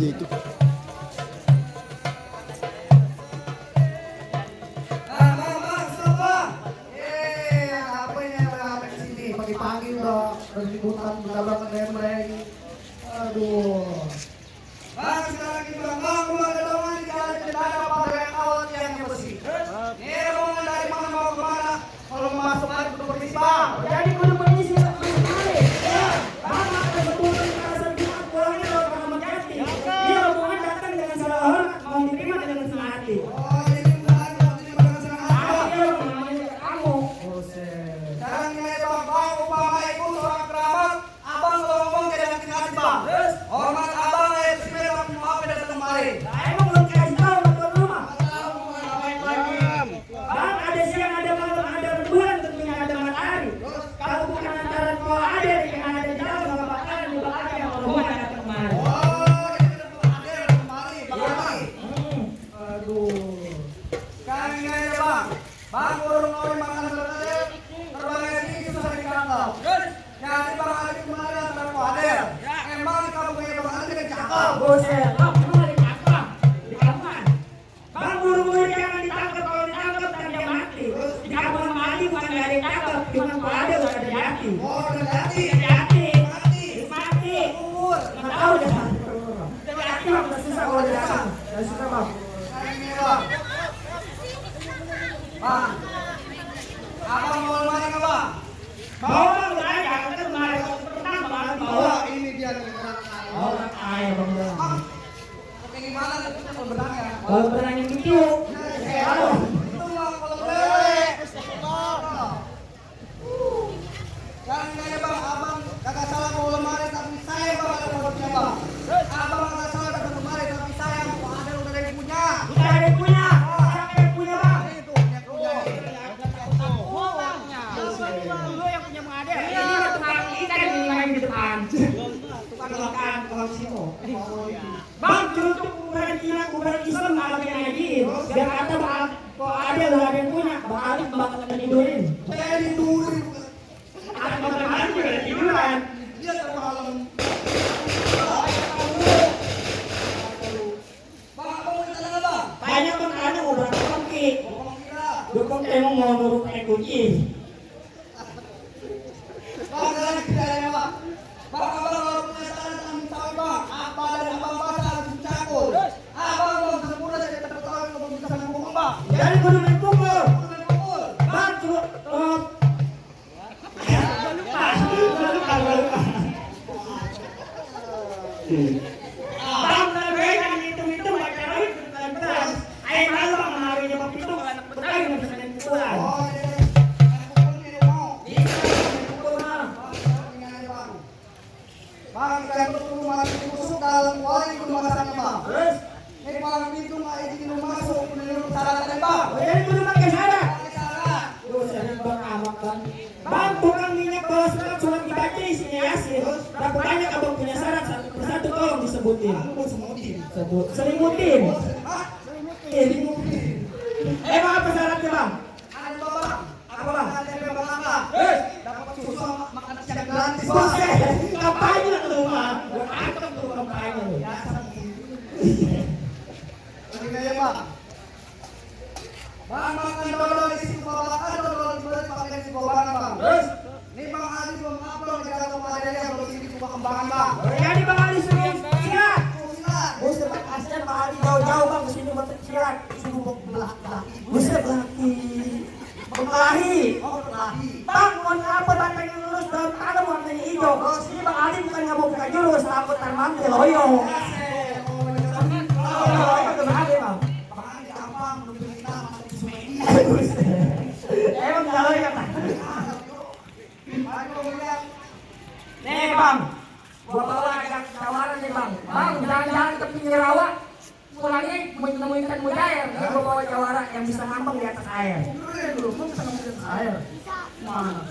Gitu. Pagi-pagi udah ributan berlabangan mereka. Aduh. Bang, sekarang kita bang, ada doang di jalan cendana pada yang awal yang besi. Ini rombongan dari mana mau kemana? Kalau mau masuk lagi kudu permisi bang. Jadi kudu permisi sekali. Bang, ada betul di kawasan Jumat pulangnya lewat Taman Jati. Dia rombongan datang dengan salah hormat, mau diterima dengan senang hati. Oh, jadi bukan mau terima dengan senang hati. Iya, namanya kamu. Sekarang ini bang, upama ibu seorang kerabat, abang kalau ngomong jadi hati-hati bang. Hormat abang sepeda mau apa datang kemari. Emang belum kasih tahu ke tuan rumah. Bang, ada siang, ada malam, ada rembulan, tentunya ada matahari. Kalau bukan antara kau ada dengan ada di dalam, maka bakalan di belakang yang rombongan datang kemari. Oh, jadi ada kemari, bang. Aduh. Sekarang ini aja bang. Bang burung ngawin makan berbagai ini susah ditangkap. Jadi bang Adi kemarin antara kau ada. Emang kamu punya bang Adi yang cakep. Buset, bang, memang ditangkap. Ditangkap. Bang, buru-buru jangan ditangkap. Kalau ditangkap, ntar dia mati. Di kampung mati bukan nggak ada yang tangkap. Cuma kalau ada, udah ada jati. Oh, udah jadi. Jati. Mati. Mati. Umur. Nggak tahu dah. Jati bang, udah susah kalau datang. Udah susah bang. Sekarang ini bang. Bang. Abang mau kemana nggak bang? Bawa bang, udah aja. Kita kemarin pertama bang. Bawa. Ini dia nih orang kaya. Orang kaya bang. Bang. Kayak gimana kita mau berang ya? Kalau berani gitu. Aduh. Itu bang kalau boleh. Sekarang ini aja bang, abang kagak salah mau lemari tapi saya bang ada dapatnya bang. Abang kagak salah dapat lemari tapi saya mau ada udah ada yang punya. Udah ada yang punya. Siapa yang punya bang? Itu yang punya. Lu yang punya mengada. Ini tukang ikan yang main di depan. Tukang ikan, tukang simo. Bang, celutuk kuburan Islam nggak pakai ngaji. Biar kata bang, kok ada lu ada yang punya. Bang Ali bakal tidurin. Saya tidurin. Ada bang juga tiduran. Dia termalam. Bang, abang mau ditanya apa? Banyak bang ada kuburan kopi. Abang kira. Dukung emang mau nurut kayak kunci. Bang, ada kita ya bang. Bang, abang kalau punya saran kami tahu bang. Apa ada abang baca harus dicakul. Abang belum sempurna jadi tertawa kalau bisa menghukum bang. Jadi kudu main pukul. Udah pukul. Bang, coba. Lupa. Bang, jangan hitung-hitung baca lagi benar. Ayo malu bang, harinya bang hitung anak betah yang bisa main pukulan. Oh, jadi pukul ini mau. Bisa main pukul bang. Bang, saya betul malam busuk dalam kuali kudu masaknya bang. Terus, Ini malam itu nggak izin masuk, menurut syaratnya bang. jadi kudu pakai syarat. Pakai syarat. Dosen bang amat bang. Bang, tukang minyak bawa surat dibaca isinya Yasin. Berapa banyak abang punya syarat satu persatu tolong disebutin. Aku semutin. Selimutin. Hah? Selimutin. Emang apa syaratnya bang? Ada bang. Apa bang? Ada yang bang apa? Dapat susu sama makan siang gratis bang. Buset, kampanye ke rumah. Gua tangkap tuh kampanye. Ini aja bang. Bang, makan dodol di situ bapak ada dodol dibeli pakai si kobaran bang. Ini bang Ali belum upload di dalam adanya belum sini coba kembangan bang. Jadi bang Ali suruh silat. Silat. Buset, kasihan bang Ali jauh-jauh bang kesini buat silat. Suruh belakang. Buset lagi. Berkelahi. Oh berkelahi. Bang, mohon apa banteng lurus daun tanam warnanya hijau. Ini bang Ali bukan nggak mau buka jurus, takut termanggil loyo. Loyo gimana bang? Bang Ali gampang belum cerita makan di Sumedi. Emang nggak loyo kan? Ayo lihat. Nih bang, gua bawa ada tawaran nih bang. Bang, jangan-jangan ke pinggir rawa. Pulangnya menemuin ikan mujair. Nih gua bawa jawara yang bisa ngambang di atas air. Dulu, gua bisa ngambang di atas air. Mana?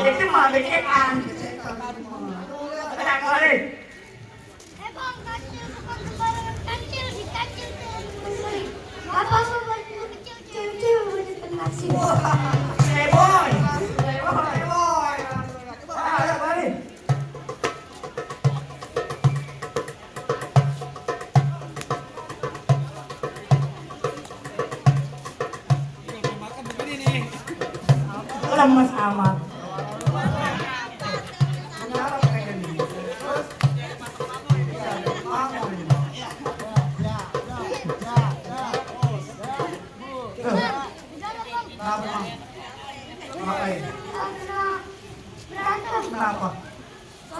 Itu mah bekekan. Ada kali. Bang, kancil, bukan sembarangan kancil, di kancil tuh membeli. Apa mau kecil-kecil buat nasi? Boy. Ayo balik.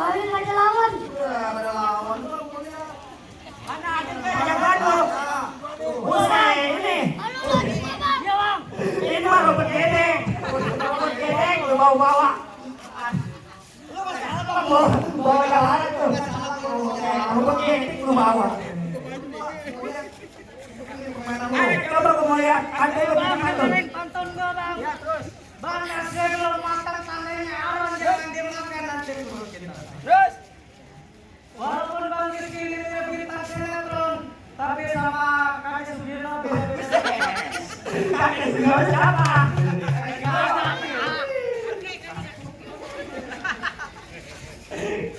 Kami nggak ada lawan. Ada lawan. Jangan tuh. Buset, ini. Halo lagi ya bang. Iya bang. Ini mah robot gedeng. Robot gedeng lu bawa-bawa. Bawa jalan tuh. Robot gedeng lu bawa. Ayo coba kamu lihat. Ada yang main Tonton gua bang. Ya terus. Bang nasi belum matang tandanya awan jangan dimakan nanti perut kita. Terus. Walaupun bang kiri bintang sinetron, tapi sama kakek Sugino beda-beda. kakek segala siapa?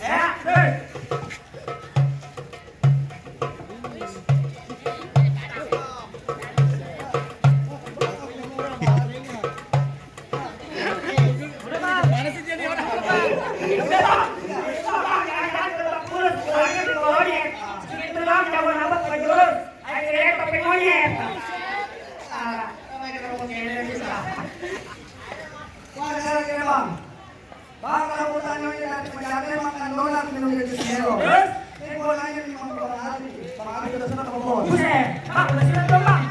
Ya, terus. Wah, saya kira bang. Bang, kalau tanya ini nanti menjaga makan donat minum jus melo. Ini gua nanya nih sama Bang Ali. Bang Ali sudah senang sama bos. Buset, Bang, udah siap belum, Bang?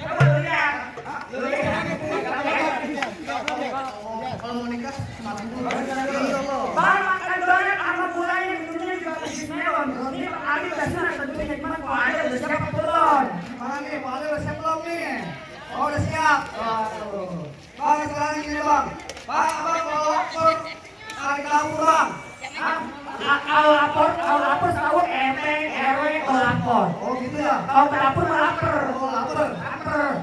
Coba lu lihat. Kalau mau nikah, semakin dulu. Bang, makan donat sama gulanya minumnya juga jus melon. Ini Bang Ali udah senang tentunya gimana kalau ada udah siap turun. Mana nih, Pak Ali udah siap belum nih? Oh, udah siap. Bang, sekarang ini bang. Bang, kalau lapor, tarik dapur bang. Kalau lapor tahu RT, RW, kalau lapor. Oh gitu ya. Kalau ke dapur mah lapar. Oh lapar. Lapar.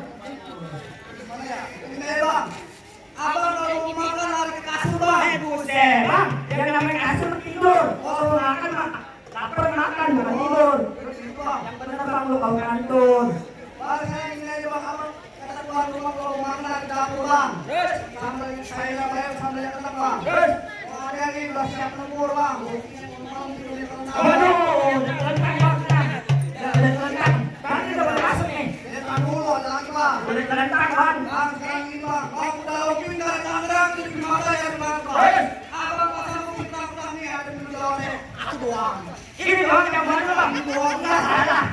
Mana ya? Ini bang. Abang kalau mau makan lari ke kasur bang. Buset, Bang, yang namanya kasur tidur. Kalau makan mah lapar makan bukan tidur. Terus itu bang. Yang bener Bang lu kalau ngantun. Bang, saya ini aja bang. Abang kata tuan rumah kalau mau makan lari ke dapur bang. Sambal saya nggak bayar sambal yang enak bang. Oh ada nih udah siap nembur bang. Mau tidurnya kena. Waduh, kelentang Bang. Udah kelentang. Bang ini udah masuk nih. Lihat dulu ada lagi bang. Udah kelentang Bang. Bang sekarang ini bang. Bang udah okin dari Tangerang jadi gimana ya bang? Abang pasang kopi tangkap nih ada minum jalannya. Aku doang. Ini Bang yang mana Bang? Doang Nggak salah.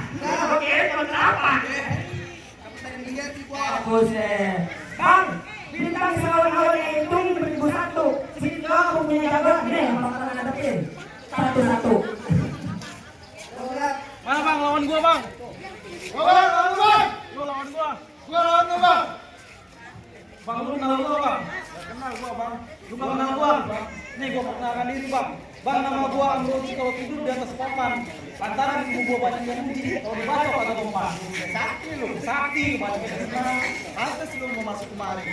Oke, kontra apa? Kapten lihat sih bang. Buset. Bang, bintang selawan-lawan itu 2001. Sini doang punya jago. Nih, yang bakalan ngadepin. Satu-satu. Mana bang lawan gua bang? Lu lawan gua. Bang lu kenal gua bang? Kenal gua bang. Lu nggak kenal gua? Nih gua perkenalkan diri bang. Bang nama gua Amrozi kalau tidur di atas papan. Lantaran ibu gua banyak yang muji. Kalau dibaca pada kompas. Sakti lu. Sakti banyak yang senang. Pantes lu mau masuk kemari.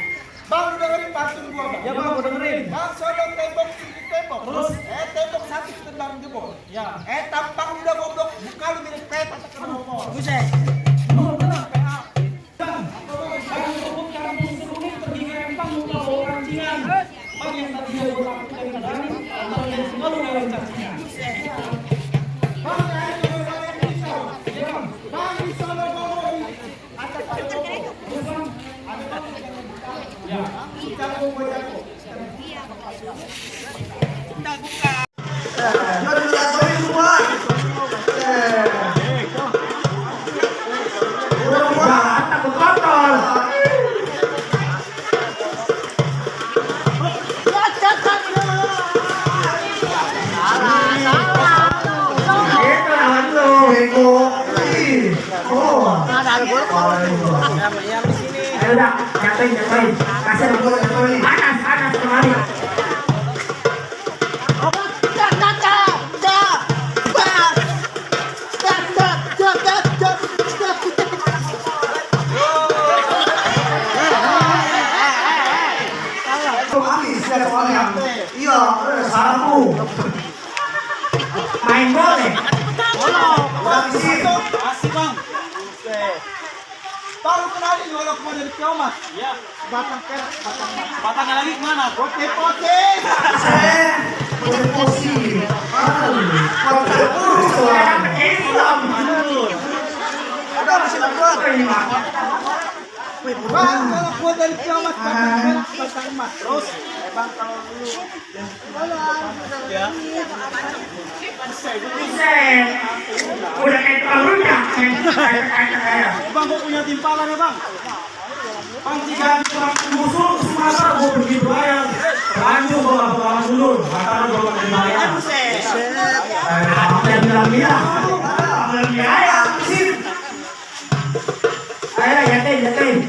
Bang, lu dengerin pantun gua, Bang. Ya bang gua dengerin. Bang, sodok tembok, sini tembok. Terus? Tembok satu tendang jebok. Ya. Tampang udah goblok, muka lu mirip peta tekan nomor. Buset. Lu benar PA. Dan bang sebut kampung Seruni pergi ke Rempang lupa bawa rancingan. Bang yang tadi gua lakukan tadi atau yang selalu lewat cacingan. Bang, ayo kalian pisau. Ya bang. Bang, pisau lo ngomong. Ada pakai ngomong. Terus bang. Ya. Kita mau jago. Takut kotor. Itu lawan lu. Ayo udah, jatuhin. Kasih panas kemari. Iya, sarangku. Main boleh. Udah bisik. Asik bang. Bang, lu kenalin orang kemana dari Kiomas? Ya. Batang perak, batang perak. Batangnya lagi kemana? Pote-pote. Saya posisi. Udah masih dapat. Wih, Bang, kalau buat dari kiamat batang emas. Terus, bang kalau dulu ya. Buset. Udah kayak tukang rujak. Bang, kok punya timpalan ya bang? Bang, jika kurang musuh semasa gue begitu aja. Lanjut bawa mundur, antara bawa kembalian. Apa yang bilang-bilang? Ayo, sip. Ayo, yakin.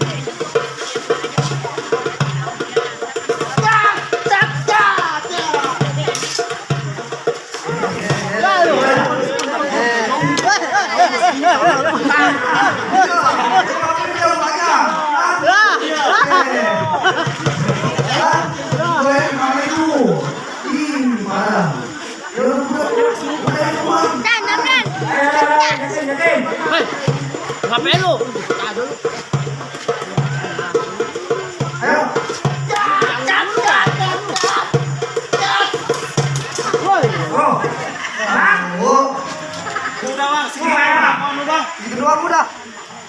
Ngapain lu? Udah bang, sini bang. Kedua mudah.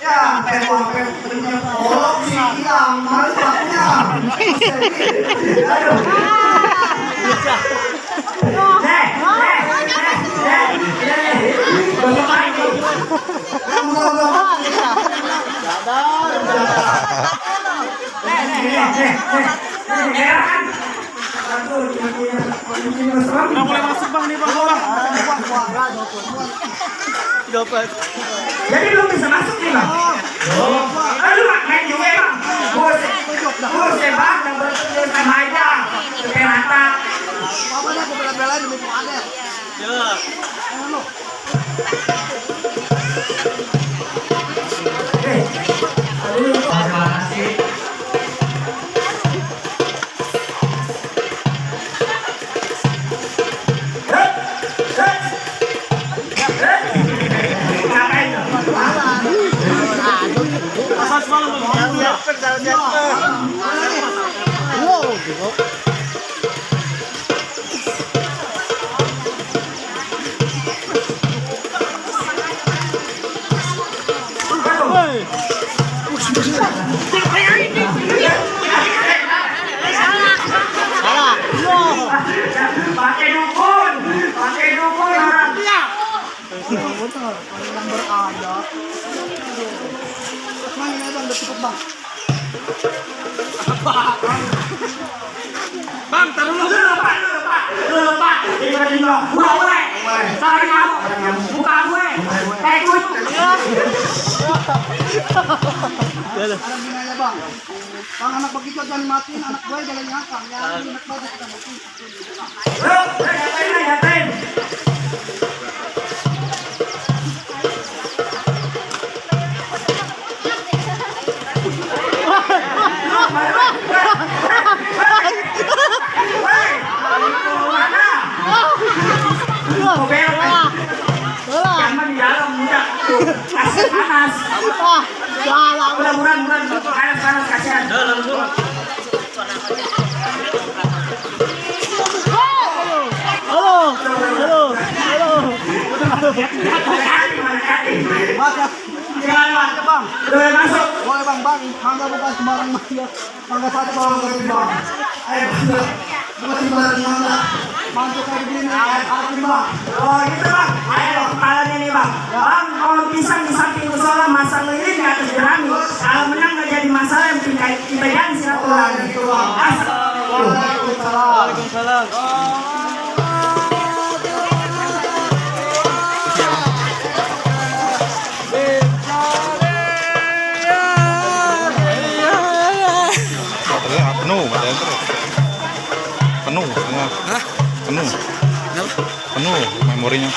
Ya, pengen kolom sih hilang, malah sepatunya. Aduh. Udah mulai masuk bang nih bang. Dapat. Jadi belum bisa masuk nih bang. Aduh bang, main juga bang. Bos ya bang, yang berpikir sama aja. Pakai rata. Papanya aku bela-belain demi ada. Ya. Asal semalam bang. Pakai dukun orang. Yang berada. Mana ya bang, udah cukup bang. Bang, taruh dulu. Lupa. Tiba-tiba. Gue. Sorry kamu. Buka gue. Ikut. Ada gunanya bang. Bang anak begitu jangan matiin, anak gue jangan nyangka. Ya anak bagus kita matiin. Yakin. Jangan di dalam muda. Kasih panas. Bulan. Panas kasihan. Bang, Udah masuk. boleh bang, mangga bukan sembarang mangga. Mangga satu bang, bang. Ayo bukan sembarang mangga. Mantu kayak begini, hati bang. Oh gitu bang. Ayo kepalanya nih bang. Bang kalau pisang di samping musola masang lilin di atas jerami. Kalau menang nggak jadi masalah yang penting kita jadi silaturahmi. Waalaikumsalam. Penuh memorinya.